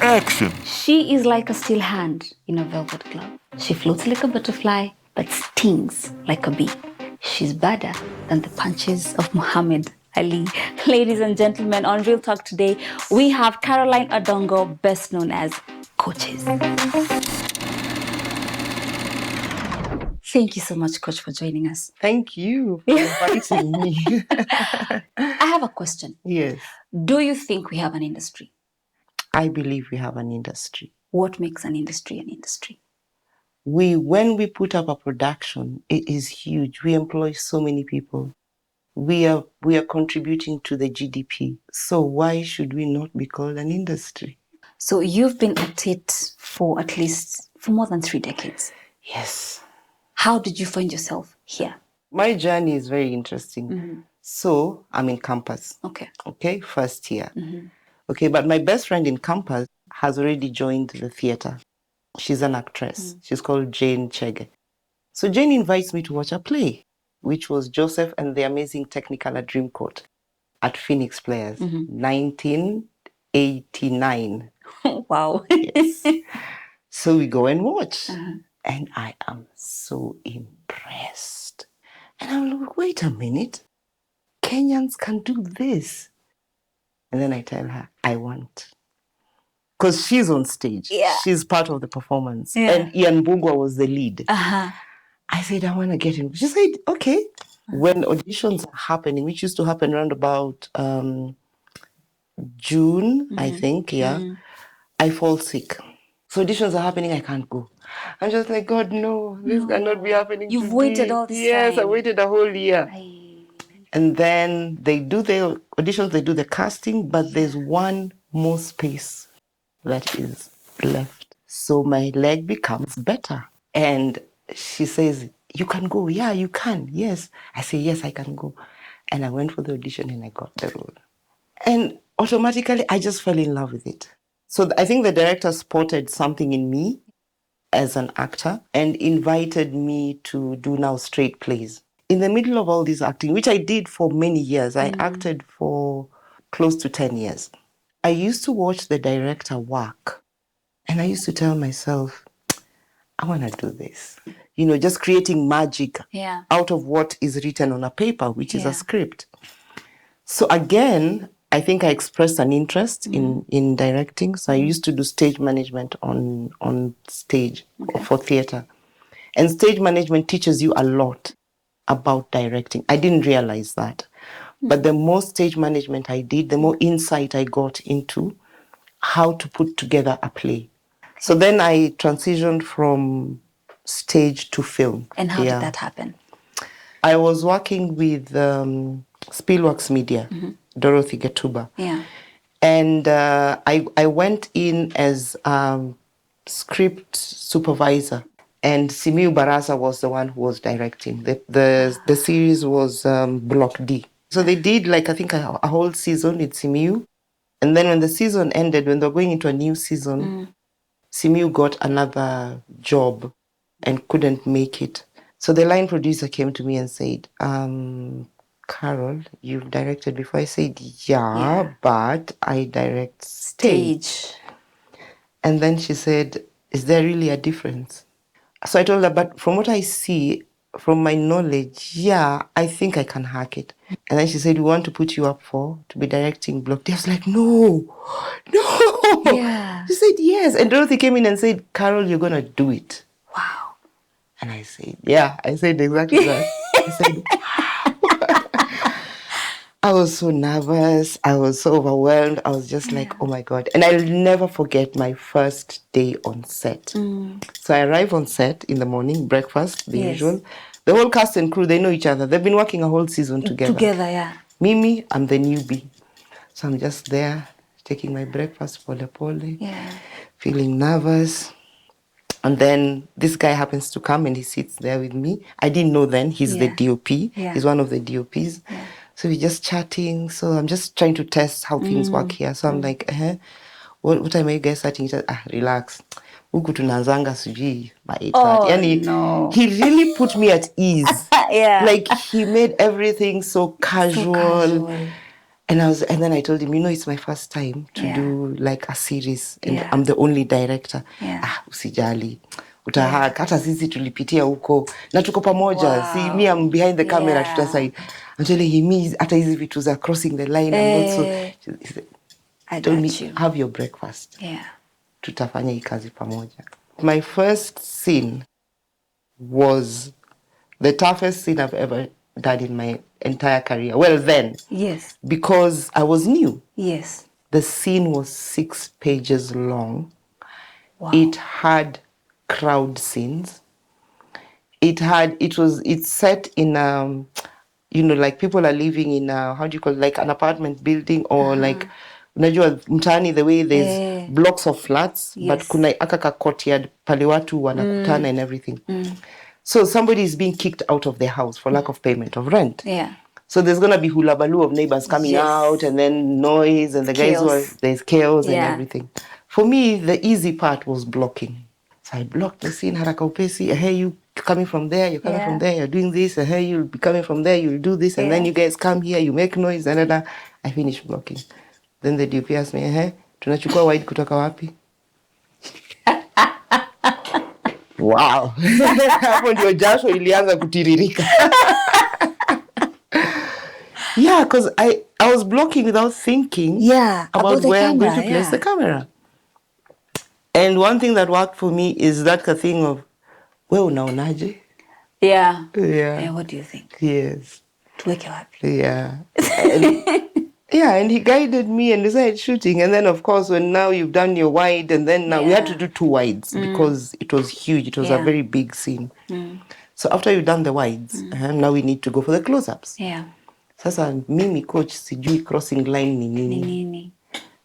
Action! She is like a steel hand in a velvet glove. She floats like a butterfly, but stings like a bee. She's badder than the punches of Muhammad Ali. Ladies and gentlemen, on Real Talk today, we have Caroline Odongo, best known as Coaches. Thank you so much, Coach, for joining us. Thank you for inviting me. I have a question. Yes. Do you think we have an industry? I believe we have an industry. What makes an industry an industry? When we put up a production, it is huge. We employ so many people. We are contributing to the GDP. So why should we not be called an industry? So you've been at it for more than 3 decades. Yes. How did you find yourself here? My journey is very interesting. Mm-hmm. So I'm in campus. Okay, first year. Mm-hmm. Okay, but my best friend in campus has already joined the theater. She's an actress. Mm-hmm. She's called Jane Chege. So Jane invites me to watch a play, which was Joseph and the Amazing Technicolor Dreamcoat at Phoenix Players, 1989. Wow. Yes. So we go and watch. And I am so impressed. And I'm like, wait a minute. Kenyans can do this. And then I tell her, I want. Because she's on stage. Yeah. She's part of the performance. Yeah. And Ian Bugwa was the lead. Uh-huh. I said, I want to get in. She said, okay. When auditions are happening, which used to happen around about June, I think, I fall sick. So auditions are happening, I can't go. I'm just like, God, no, this cannot be happening. You've waited all this time. Yes, I waited a whole year. And then they do the auditions, they do the casting, but there's one more space that is left. So my leg becomes better. And she says, you can go. Yeah, you can. Yes. I say, yes, I can go. And I went for the audition and I got the role. And automatically, I just fell in love with it. So I think the director spotted something in me as an actor and invited me to do now straight plays. In the middle of all this acting, which I did for many years, I acted for close to 10 years. I used to watch the director work and I used to tell myself, I want to do this. You know, just creating magic out of what is written on a paper, which is a script. So again, I think I expressed an interest in directing. So I used to do stage management on stage for theater. And stage management teaches you a lot about directing. I didn't realize that. But the more stage management I did, the more insight I got into how to put together a play. So then I transitioned from stage to film. And how did that happen? I was working with Spielworks Media, Dorothy Getuba. Yeah. And I went in as script supervisor. And Simiu Barasa was the one who was directing. The series was Block D. So they did I think a whole season with Simiu. And then when the season ended, when they were going into a new season, Simiu got another job and couldn't make it. So the line producer came to me and said, Carol, you've directed before. I said, yeah, but I direct stage. And then she said, is there really a difference? So I told her, but from what I see, from my knowledge, yeah, I think I can hack it. And then she said, we want to put you up to be directing Block D. I was like, no. Yeah. She said, yes. And Dorothy came in and said, Carol, you're going to do it. Wow. And I said, yeah, I said exactly that. I said, wow. I was so nervous. I was so overwhelmed. I was just like, oh my God. And I'll never forget my first day on set. So I arrive on set in the morning, breakfast, the usual. The whole cast and crew, they know each other. They've been working a whole season together. Mimi, I'm the newbie. So I'm just there, taking my breakfast, pole, feeling nervous. And then this guy happens to come and he sits there with me. I didn't know then he's the DOP. He's one of the DOPs. So we're just chatting. So I'm just trying to test how things work here. So I'm like, what time are you guys starting? He said, relax. Huku tunaanzanga sijui by 8:30. No. He really put me at ease. Yeah. Like he made everything so casual. And then I told him, it's my first time to do like a series and I'm the only director. Usijali. Utahak, hata sisi tulipitia huko na tuko pamoja. See, me, I'm behind the camera, tutaside. I'm telling him, hata hizi vitu za crossing the line, I'm not so. He said, I told me, got you. have your breakfast. Yeah. Tutafanya hii kazi pamoja. My first scene was the toughest scene I've ever done in my entire career. Well, then. Yes. Because I was new. Yes. The scene was 6 pages long. Wow. It had crowd scenes. It's set in like people are living in how do you call it, like an apartment building or like unajua mtaani, the way there's blocks of flats, but kuna aka courtyard pale watu wanakutana and everything. So somebody is being kicked out of their house for lack of payment of rent. Yeah. So there's going to be hula baloo of neighbors coming out and then noise and the guys there's chaos and everything. For me, the easy part was blocking. So I blocked the scene, haraka upesi, hey, you coming from there, you're coming from there, you're doing this, hey, you'll be coming from there, you'll do this, and then you guys come here, you make noise, and then I finished blocking. Then the DP asked me, hey, tunachukua wide kutoka wapi? Wow. Hapo ndio jasho ilianza kutiririka. Yeah, because I was blocking without thinking about where I'm going to place the camera. And one thing that worked for me is that thing of, we unaonaje? Yeah. Yeah. And what do you think? Yes. Tuweke wapi? Yeah. And he guided me and decided shooting. And then, of course, when now you've done your wide, and then now we had to do 2 wides because it was huge. It was a very big scene. So after you've done the wides, now we need to go for the close-ups. Yeah. Sasa mimi coach sijui crossing line ni nini.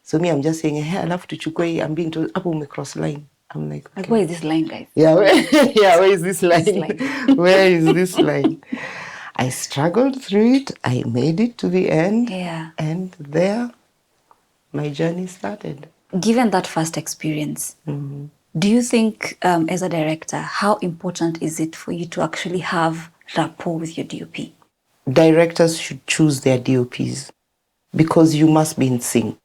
So me, I'm just saying, hey, alafu tuchukue hii, I'm being told, hapo ume cross line. I'm like, okay. Where is this line, guys? Yeah, where is this line? Where is this line? I struggled through it. I made it to the end. Yeah. And there, my journey started. Given that first experience, do you think, as a director, how important is it for you to actually have rapport with your DOP? Directors should choose their DOPs because you must be in sync.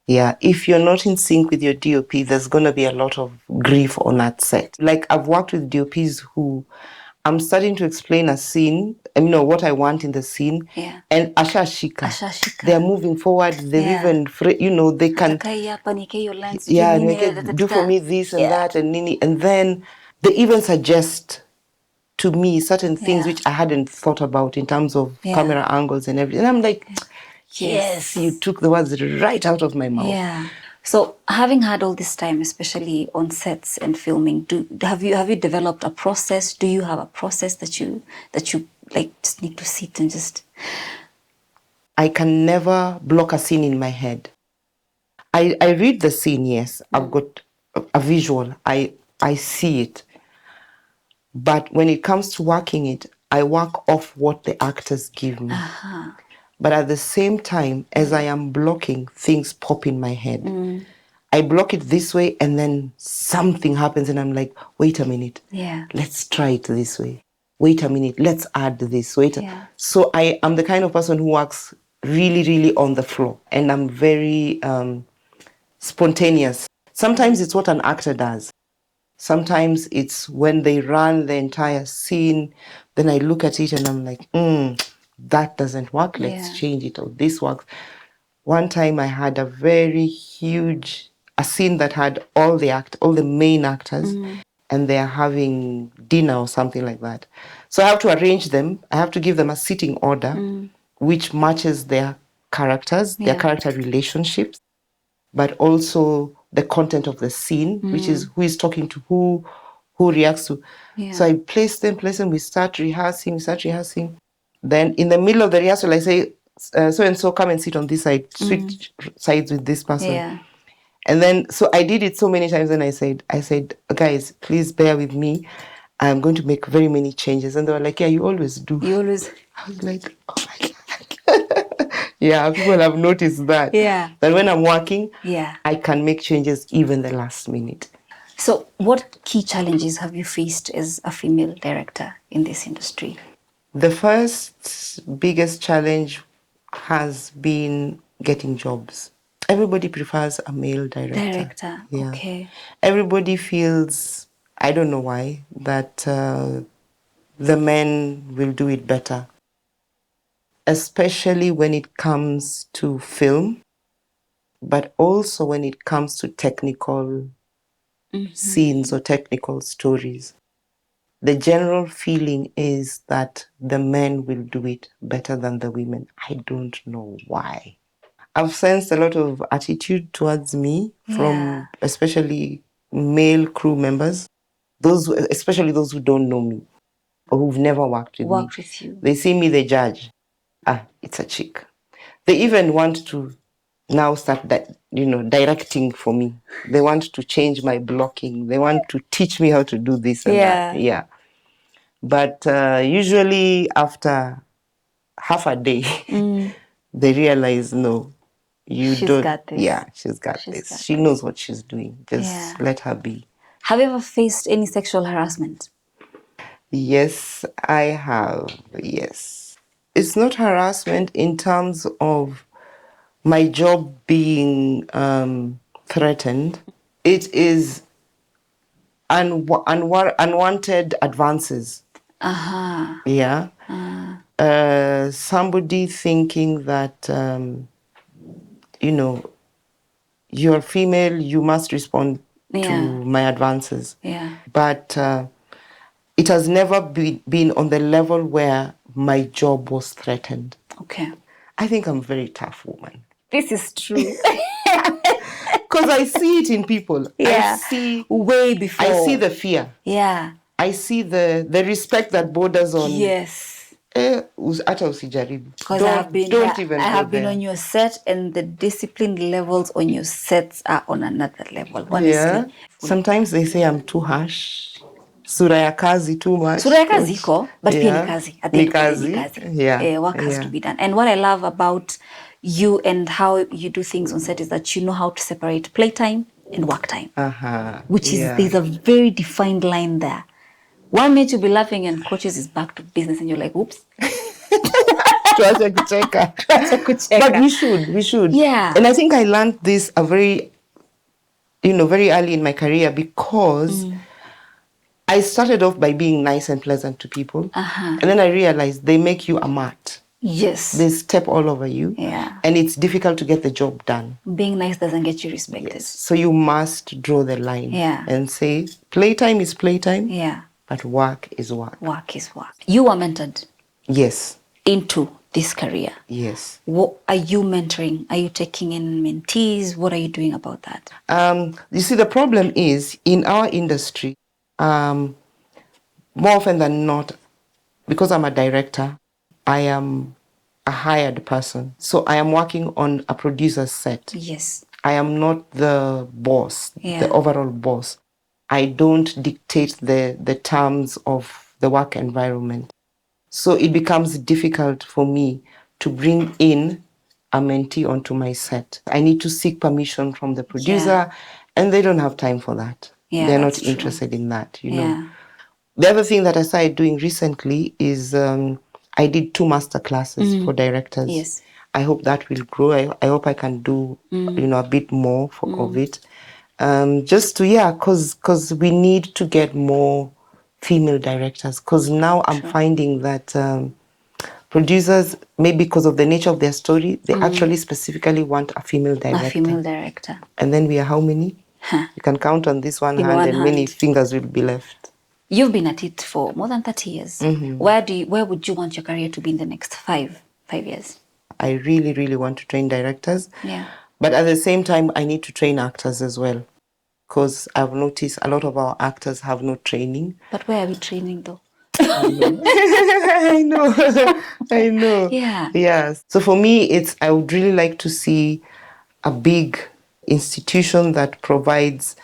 Yeah, if you're not in sync with your DOP, there's going to be a lot of grief on that set. Like, I've worked with DOPs who I'm starting to explain a scene, what I want in the scene, and ashashika. They're moving forward. They've even, they can, do for me this and that, and then they even suggest to me certain things which I hadn't thought about in terms of camera angles and everything. And I'm like, yes, you took the words right out of my mouth. Yeah. So having had all this time, especially on sets and filming, have you developed a process? Do you have a process that you like just need to sit and just? I can never block a scene in my head. I read the scene, yes. I've got a visual. I see it. But when it comes to working it, I work off what the actors give me. But at the same time, as I am blocking, things pop in my head. I block it this way and then something happens and I'm like, wait a minute. Yeah. Let's try it this way. Wait a minute. Let's add this. So I am the kind of person who works really, really on the floor. And I'm very spontaneous. Sometimes it's what an actor does. Sometimes it's when they run the entire scene. Then I look at it and I'm like, that doesn't work. Let's change it. Or this works. One time I had a very huge, a scene that had all the main actors and they're having dinner or something like that. So I have to arrange them. I have to give them a sitting order which matches their characters, their character relationships, but also the content of the scene, which is who is talking to who reacts to. So I place them, we start rehearsing. Then in the middle of the rehearsal, I say, so-and-so, come and sit on this side, switch sides with this person. Yeah. And then, so I did it so many times and I said, guys, please bear with me. I'm going to make very many changes. And they were like, yeah, you always do. You always. I was like, oh my God. Yeah, people have noticed that. Yeah. That when I'm working, yeah, I can make changes even the last minute. So what key challenges have you faced as a female director in this industry? The first biggest challenge has been getting jobs. Everybody prefers a male director. Yeah. Okay. Everybody feels, I don't know why, that the men will do it better, especially when it comes to film, but also when it comes to technical scenes or technical stories. The general feeling is that the men will do it better than the women. I don't know why. I've sensed a lot of attitude towards me from especially male crew members, especially those who don't know me or who've never worked with me. With you. They see me, they judge. Ah, it's a chick. They even want to now start that, directing for me. They want to change my blocking. They want to teach me how to do this and that. Yeah. But usually after half a day, they realize, no, She's don't. got this. Yeah, she's got this. She knows what she's doing. Just let her be. Have you ever faced any sexual harassment? Yes, I have. Yes. It's not harassment in terms of my job being threatened. It is unwanted advances. Yeah. Somebody thinking that, you're female, you must respond to my advances. But it has never been on the level where my job was threatened. Okay. I think I'm a very tough woman. This is true. Because I see it in people. I see way before. I see the fear. Yeah. I see the respect that borders on. Yes. Hata usijaribu. Because I have been on your set, and the discipline levels on your sets are on another level. Honestly. Yeah. Sometimes they say I'm too harsh. Sura ya kazi too much. Sura ya kazi iko, but pia ni kazi. At the end of the day, ni kazi. Yeah. Work has to be done. And what I love about you and how you do things on set is that you know how to separate playtime and work time. Which is, there's a very defined line there. 1 minute you'll be laughing and coaches is back to business and you're like, oops. Tuache kucheka. But we should. Yeah. And I think I learned this very early in my career because I started off by being nice and pleasant to people. And then I realized they make you a mat. Yes. They step all over you. Yeah. And it's difficult to get the job done. Being nice doesn't get you respected. Yes. So you must draw the line. Yeah. And say, playtime is playtime. Yeah. But work is work. Work is work. You were mentored. Yes. Into this career. Yes. What are you mentoring? Are you taking in mentees? What are you doing about that? You see, the problem is in our industry, more often than not, because I'm a director, I am a hired person. So I am working on a producer's set. Yes. I am not the boss, the overall boss. I don't dictate the terms of the work environment. So it becomes difficult for me to bring in a mentee onto my set. I need to seek permission from the producer, and they don't have time for that. They're not interested in that, know. The other thing that I started doing recently is I did 2 master classes for directors. Yes. I hope that will grow. I hope I can do, a bit more of it. Just to, because we need to get more female directors. Because now I'm finding that producers, maybe because of the nature of their story, they actually specifically want a female director. A female director. And then we are how many? You can count on this one hand, and many fingers will be left. You've been at it for more than 30 years. Where would you want your career to be in the next 5 years? I really, really want to train directors. Yeah. But at the same time, I need to train actors as well. Because I've noticed a lot of our actors have no training. But where are we training though? I know. Yeah. Yes. So for me, I would really like to see a big institution that provides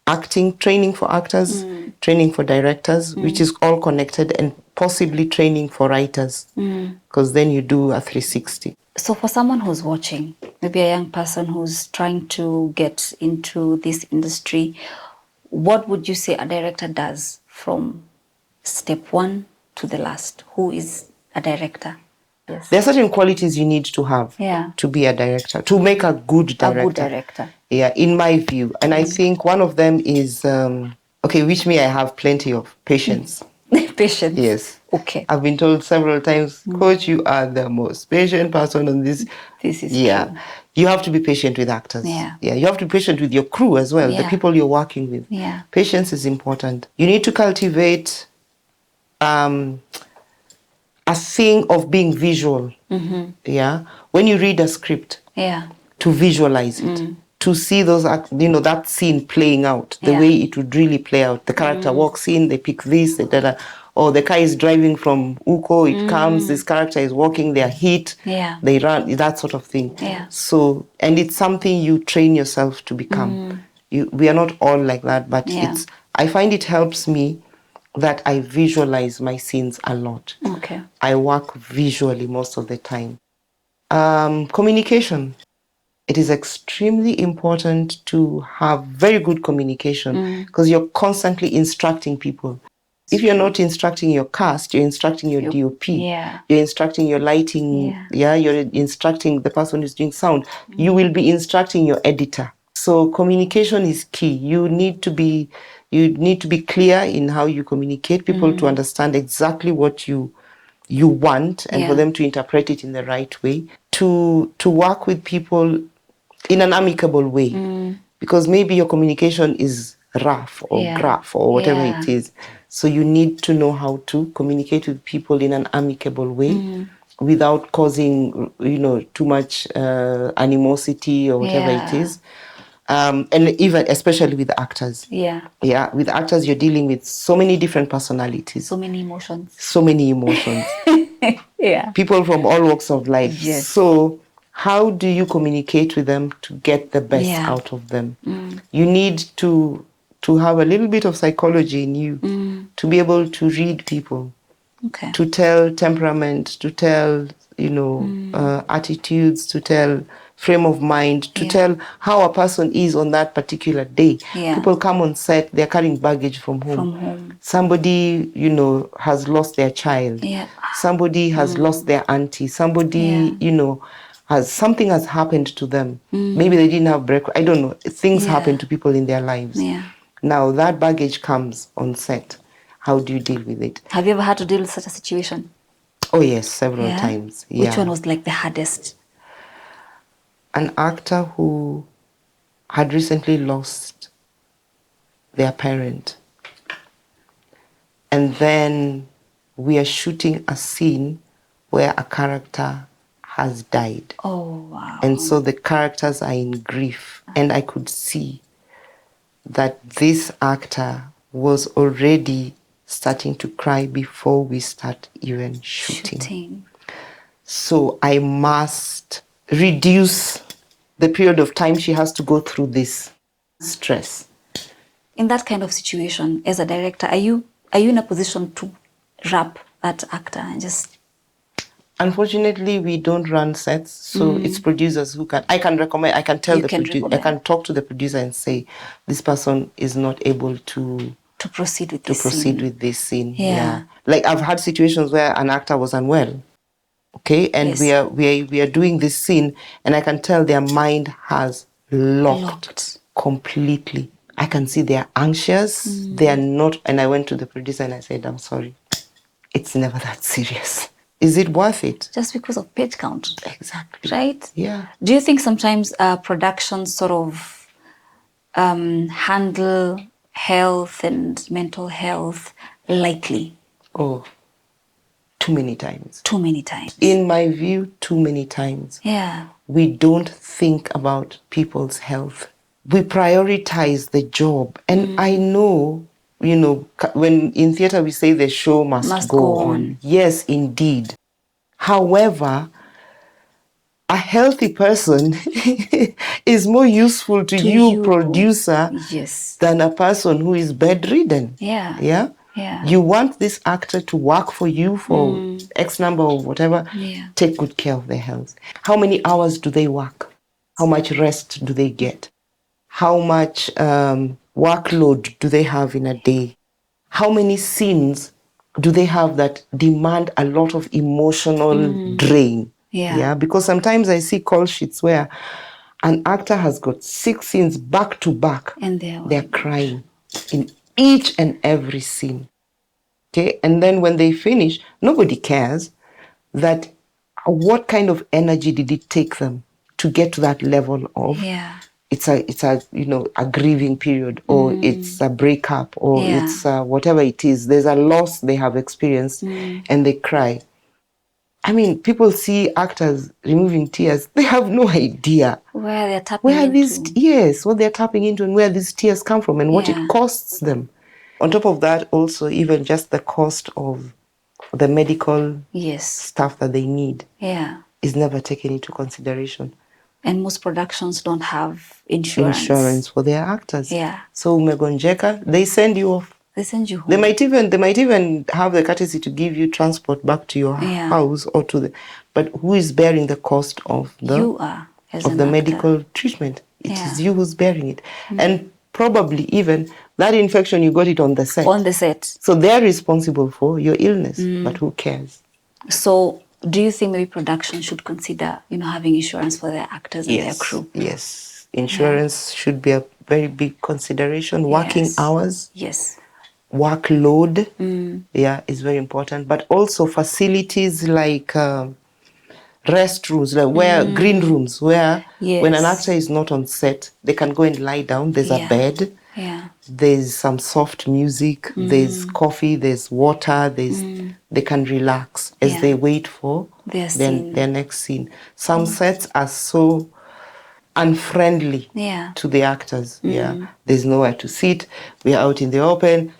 acting training for actors, training for directors, which is all connected, and possibly training for writers, because then you do a 360. So for someone who's watching, maybe a young person who's trying to get into this industry, what would you say a director does from step 1 to the last? Who is a director? Yes. There are certain qualities you need to have to be a director, to make a good director. A good director. Yeah, in my view. And I think one of them is, which me I have plenty of, patience. Patience. Yes. Okay. I've been told several times, Coach, you are the most patient person on this. This is true. You have to be patient with actors. Yeah. You have to be patient with your crew as well, the people you're working with. Yeah. Patience is important. You need to cultivate a thing of being visual. Yeah. When you read a script, to visualize it, to see those, that scene playing out, the way it would really play out. The character walks in, they pick this, or the car is driving from Uko, it comes, this character is walking, they're hit, they run, that sort of thing. So, and it's something you train yourself to become. We are not all like that, but I find it helps me that I visualize my scenes a lot. Okay. I work visually most of the time. Communication. It is extremely important to have very good communication because you're constantly instructing people. If you're not instructing your cast, you're instructing your DOP. Yeah. You're instructing your lighting. You're instructing the person who's doing sound. You will be instructing your editor. So communication is key. You need to be clear in how you communicate people to understand exactly what you want and for them to interpret it in the right way. To work with people in an amicable way, because maybe your communication is rough or gruff or whatever it is. So you need to know how to communicate with people in an amicable way without causing, too much animosity or whatever it is. And even especially with actors. With actors, you're dealing with so many different personalities. So many emotions. People from all walks of life. So how do you communicate with them to get the best out of them? You need to have a little bit of psychology in you to be able to read people, to tell temperament, to tell, attitudes, to tell frame of mind, to tell how a person is on that particular day. People come on set, they're carrying baggage from home. Somebody, has lost their child. Somebody has lost their auntie. Somebody, something has happened to them. Maybe they didn't have breakfast. I don't know. Things happen to people in their lives. Now that baggage comes on set. How do you deal with it? Have you ever had to deal with such a situation? Oh yes, several times. Which one was like the hardest? An actor who had recently lost their parent. And then we are shooting a scene where a character has died. Oh, wow. And so the characters are in grief. And I could see that this actor was already starting to cry before we start even shooting. So I must reduce the period of time she has to go through this stress. In that kind of situation, as a director, are you in a position to wrap that actor and just... Unfortunately, we don't run sets, so it's producers who can. I can recommend. I can tell the producer. I can talk to the producer and say, this person is not able to proceed with this scene. Yeah. Like I've had situations where an actor was unwell. Okay, and we are doing this scene, and I can tell their mind has locked completely. I can see they're anxious. They are not. And I went to the producer and I said, I'm sorry. It's never that serious. Is it worth it? Just because of page count. Exactly. Right? Yeah. Do you think sometimes productions sort of handle health and mental health lightly? Oh, too many times. Too many times. In my view, too many times. Yeah. We don't think about people's health. We prioritize the job. And I know, when in theater we say the show must go on. Yes, indeed. However, a healthy person is more useful to you, producer, than a person who is bedridden. Yeah. You want this actor to work for you for X number or whatever. Take good care of their health. How many hours do they work? How much rest do they get? How much workload do they have in a day? How many scenes do they have that demand a lot of emotional drain? Yeah. Because sometimes I see call sheets where an actor has got 6 scenes back to back. And they're crying in each and every scene. Okay, and then when they finish, nobody cares that what kind of energy did it take them to get to that level of it's a a grieving period, or it's a breakup, or it's whatever it is. There's a loss they have experienced, and they cry. I mean, people see actors removing tears. They have no idea where they're tapping into. What they're tapping into and where these tears come from and what it costs them. On top of that, also, even just the cost of the medical stuff that they need is never taken into consideration. And most productions don't have insurance for their actors. Yeah. So umegonjeka, they send you off. They send you home. They might even have the courtesy to give you transport back to your house or to the. But who is bearing the cost of the you are of the medical treatment? It is you who's bearing it, and probably even that infection you got it on the set. On the set. So they're responsible for your illness, but who cares? So do you think maybe production should consider, having insurance for their actors and their crew? Yes, insurance should be a very big consideration. Working hours. Yes. Workload, is very important, but also facilities like restrooms, like where green rooms, where when an actor is not on set, they can go and lie down. There's a bed, there's some soft music, there's coffee, there's water, they can relax as they wait for their next scene. Some sets are so unfriendly to the actors. There's nowhere to sit. We are out in the open.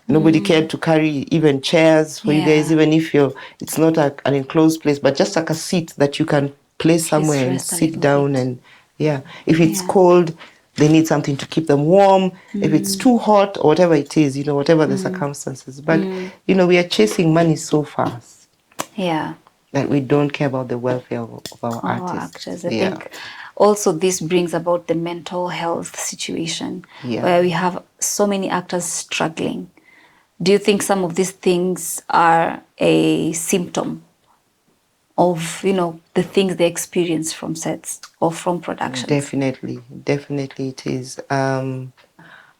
Nobody cared to carry even chairs for you guys, even if it's not an enclosed place, but just like a seat that you can place somewhere and sit down. And if it's cold, they need something to keep them warm. If it's too hot or whatever it is, whatever the circumstances. But we are chasing money so fast. That we don't care about the welfare of our artists. I think also this brings about the mental health situation where we have so many actors struggling. Do you think some of these things are a symptom of, the things they experience from sets or from productions? Definitely it is. I've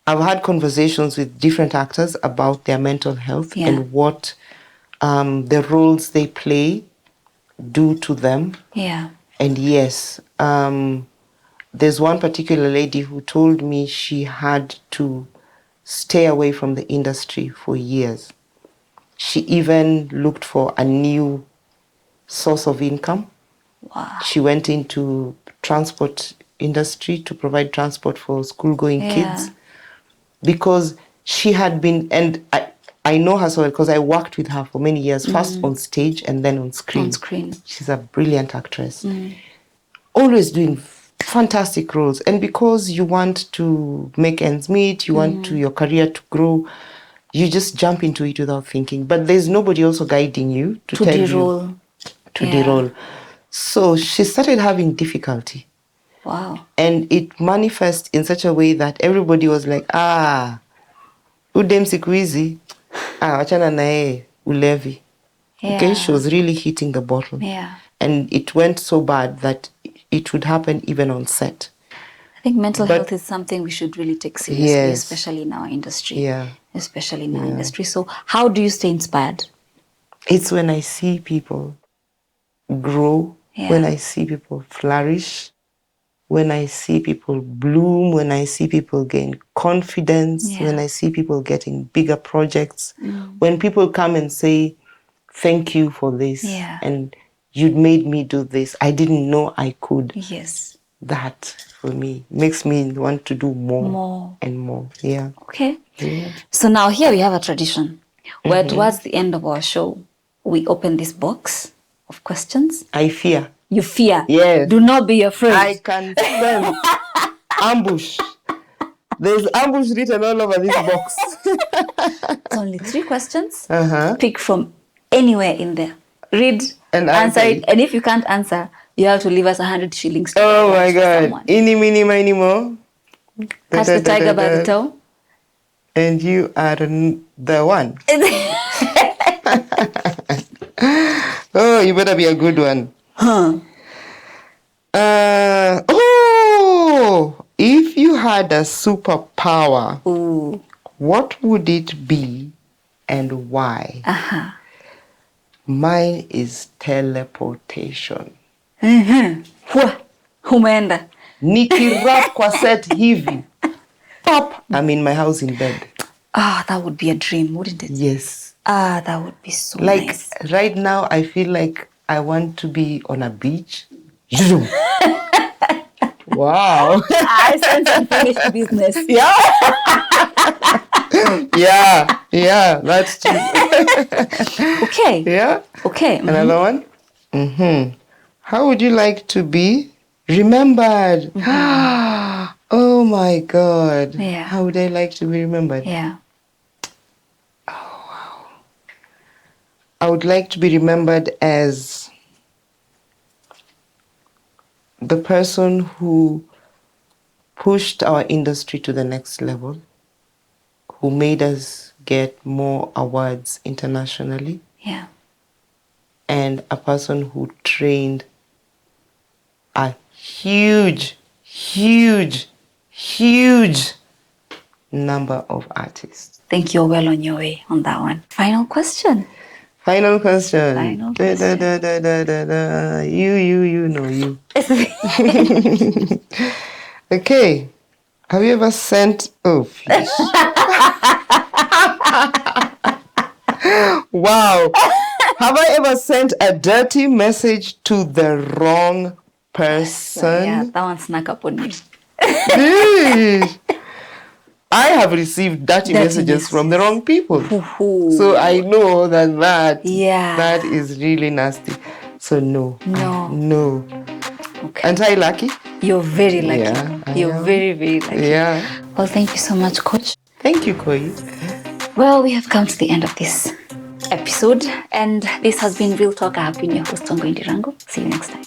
had conversations with different actors about their mental health and what the roles they play do to them. And yes, there's one particular lady who told me she had to stay away from the industry for years. She even looked for a new source of income. Wow. She went into transport industry to provide transport for school-going kids, because she had been, and I know her so well because I worked with her for many years, first on stage and then on screen. She's a brilliant actress. Always doing fantastic roles. And because you want to make ends meet, you want your career to grow, you just jump into it without thinking. But there's nobody also guiding you to tell you to de-roll. So she started having difficulty. Wow. And it manifests in such a way that everybody was like, udem siku hizi, wachana nae ulevi. Okay, she was really hitting the bottom. And it went so bad that it would happen even on set. I think mental health is something we should really take seriously, especially in our industry. Especially in our industry. So how do you stay inspired? It's when I see people grow, when I see people flourish, when I see people bloom, when I see people gain confidence, when I see people getting bigger projects, when people come and say, thank you for this, and you made me do this. I didn't know I could. That, for me, makes me want to do more and more. Okay. So now here we have a tradition where towards the end of our show, we open this box of questions. I fear. You fear? Yes. Do not be afraid. I can smell ambush. There's ambush written all over this box. It's only 3 questions. Pick from anywhere in there. Read and answer it. And if you can't answer, you have to leave us 100 shillings. Oh my God. Eeny, meeny, miny, mo. Catch the tiger by the toe. and you are the one. Oh, you better be a good one. Huh. If you had a superpower, Ooh. what would it be and why? Uh-huh. Mine is teleportation. Hua. Umeenda. Nikirap kwa set hivi. Pop. I'm in my house in bed. Ah, that would be a dream, wouldn't it? Yes. Ah, that would be so Like nice. right now, I feel like I want to be on a beach. Wow. I sense unfinished business. Yeah. Yeah, that's true. Okay. Yeah. Okay. Another one? How would you like to be remembered? Oh my God. Yeah. How would I like to be remembered? Yeah. I would like to be remembered as the person who pushed our industry to the next level, who made us get more awards internationally, Yeah. and a person who trained a huge number of artists. Think you're well on your way on that one. Final question. Final question. Final question. You know you. Okay. Have you ever sent... Oh, fish. Wow. Have I ever sent a dirty message to the wrong person? Yeah, that one snuck up on me. Yeesh. I have received dirty messages from the wrong people. So I know that is really nasty. So no. No. Okay. Aren't I lucky? You're very lucky. Yeah, You're very, very lucky. Yeah. Well, thank you so much, Coach. Thank you, Koi. Well, we have come to the end of this episode, and this has been Real Talk. I have been your host, Ongo Indirango. See you next time.